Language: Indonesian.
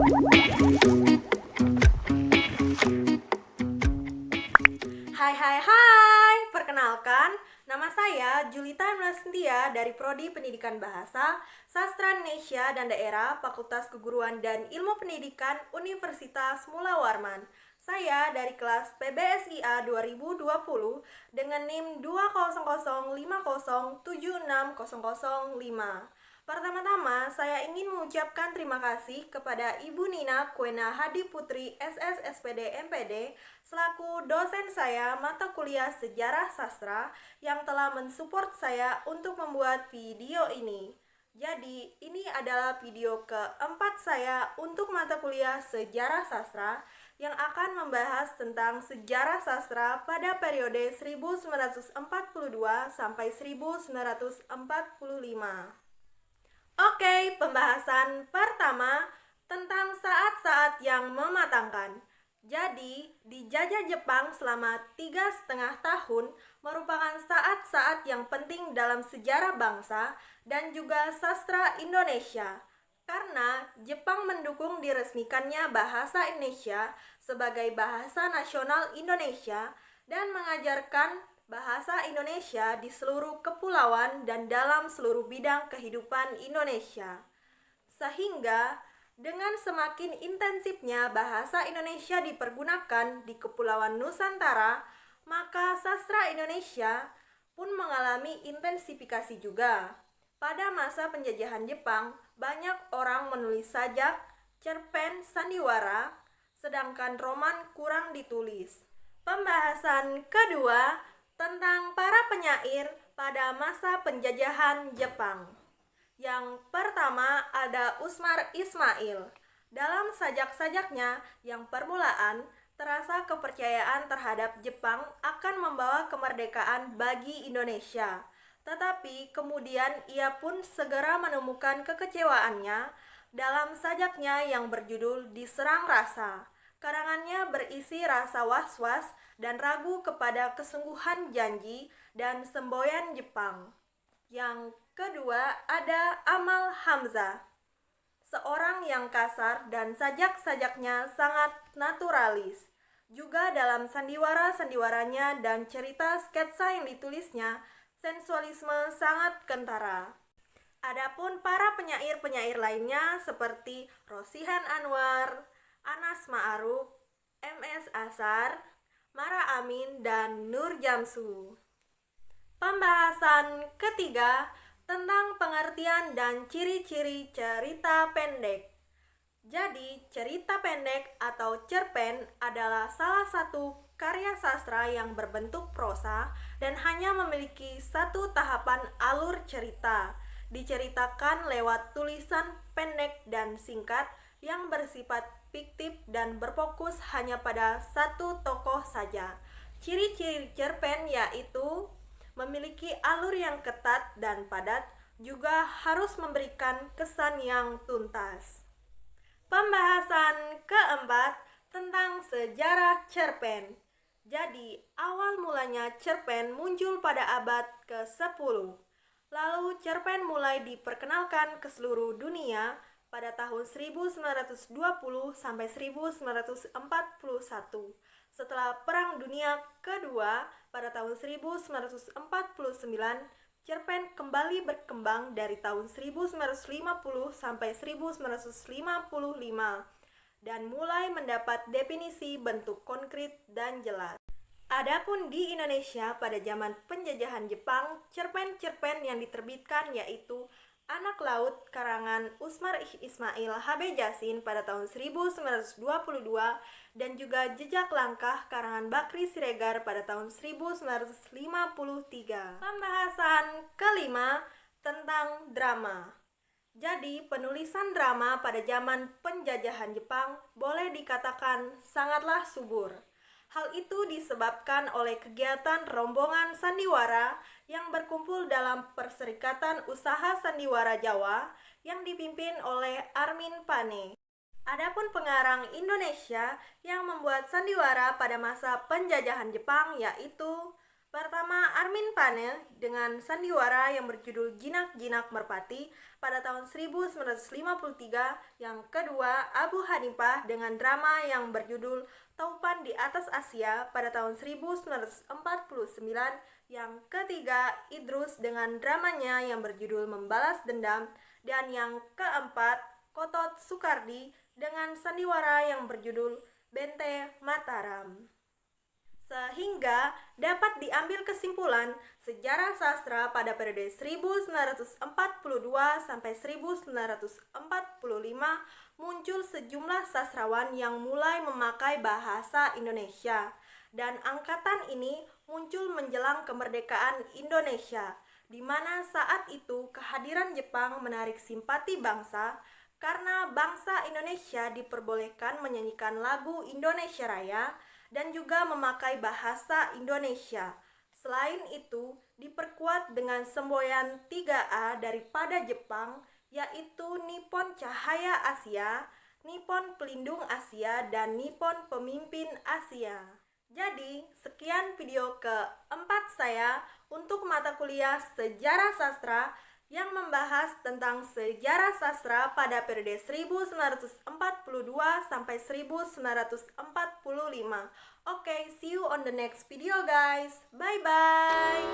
Hai, perkenalkan, nama saya Julita Melasentia dari Prodi Pendidikan Bahasa, Sastra Indonesia dan Daerah, Fakultas Keguruan dan Ilmu Pendidikan Universitas Mula Warman. Saya dari kelas PBSIA 2020 dengan NIM 20050760005. Pertama-tama, saya ingin mengucapkan terima kasih kepada Ibu Nina Kuena Hadi Putri SSSPD MPD selaku dosen saya mata kuliah Sejarah Sastra yang telah mensupport saya untuk membuat video ini. Jadi, ini adalah video keempat saya untuk mata kuliah Sejarah Sastra yang akan membahas tentang sejarah sastra pada periode 1942 sampai 1945. Oke, pembahasan pertama tentang saat-saat yang mematangkan. Jadi, dijajah Jepang selama 3,5 tahun merupakan saat-saat yang penting dalam sejarah bangsa dan juga sastra Indonesia. Karena Jepang mendukung diresmikannya bahasa Indonesia sebagai bahasa nasional Indonesia dan mengajarkan bahasa Indonesia di seluruh kepulauan dan dalam seluruh bidang kehidupan Indonesia. Sehingga dengan semakin intensifnya bahasa Indonesia dipergunakan di Kepulauan Nusantara, maka sastra Indonesia pun mengalami intensifikasi juga. Pada masa penjajahan Jepang, banyak orang menulis sajak, cerpen, sandiwara, sedangkan roman kurang ditulis. Pembahasan kedua tentang para penyair pada masa penjajahan Jepang. Yang pertama ada Usmar Ismail. Dalam sajak-sajaknya yang permulaan, terasa kepercayaan terhadap Jepang akan membawa kemerdekaan bagi Indonesia. Tetapi kemudian ia pun segera menemukan kekecewaannya dalam sajaknya yang berjudul Diserang Rasa. Karangannya berisi rasa was-was dan ragu kepada kesungguhan janji dan semboyan Jepang. Yang kedua ada Amal Hamzah, seorang yang kasar dan sajak-sajaknya sangat naturalis. Juga dalam sandiwara-sandiwaranya dan cerita sketsa yang ditulisnya, sensualisme sangat kentara. Adapun para penyair-penyair lainnya seperti Rosihan Anwar, Anas Ma'aruf, MS Asar, Mara Amin, dan Nur Jamsu. Pembahasan ketiga tentang pengertian dan ciri-ciri cerita pendek. Jadi, cerita pendek atau cerpen adalah salah satu karya sastra yang berbentuk prosa dan hanya memiliki satu tahapan alur cerita. Diceritakan lewat tulisan pendek dan singkat yang bersifat fiktif dan berfokus hanya pada satu tokoh saja. Ciri-ciri cerpen yaitu memiliki alur yang ketat dan padat, juga harus memberikan kesan yang tuntas. Pembahasan keempat tentang sejarah cerpen. Jadi, awal mulanya cerpen muncul pada abad ke-10. Lalu cerpen mulai diperkenalkan ke seluruh dunia pada tahun 1920 sampai 1941. Setelah Perang Dunia Kedua pada tahun 1949, cerpen kembali berkembang dari tahun 1950 sampai 1955 dan mulai mendapat definisi bentuk konkret dan jelas. Adapun di Indonesia pada zaman penjajahan Jepang, cerpen-cerpen yang diterbitkan yaitu Anak Laut karangan Usmar Ismail H.B. Jasin pada tahun 1922 dan juga Jejak Langkah karangan Bakri Siregar pada tahun 1953. Pembahasan kelima tentang drama. Jadi, penulisan drama pada zaman penjajahan Jepang boleh dikatakan sangatlah subur. Hal itu disebabkan oleh kegiatan rombongan sandiwara yang berkumpul dalam Perserikatan Usaha Sandiwara Jawa yang dipimpin oleh Armin Pane. Adapun pengarang Indonesia yang membuat sandiwara pada masa penjajahan Jepang yaitu Pertama, Armin Pane dengan sandiwara yang berjudul Jinak-Jinak Merpati pada tahun 1953. Yang kedua, Abu Hanifah dengan drama yang berjudul Taupan di Atas Asia pada tahun 1949. Yang ketiga, Idrus dengan dramanya yang berjudul Membalas Dendam. Dan yang keempat, Kotot Sukardi dengan sandiwara yang berjudul Bente Mataram. Sehingga dapat diambil kesimpulan sejarah sastra pada periode 1942 sampai 1945 muncul sejumlah sastrawan yang mulai memakai bahasa Indonesia, dan angkatan ini muncul menjelang kemerdekaan Indonesia, di mana saat itu kehadiran Jepang menarik simpati bangsa karena bangsa Indonesia diperbolehkan menyanyikan lagu Indonesia Raya dan juga memakai bahasa Indonesia. Selain itu, diperkuat dengan semboyan 3A daripada Jepang, yaitu Nippon Cahaya Asia, Nippon Pelindung Asia, dan Nippon Pemimpin Asia. Jadi, sekian video keempat saya untuk mata kuliah Sejarah Sastra yang membahas tentang sejarah sastra pada periode 1942 sampai 1945. Oke, see you on the next video guys. Bye bye.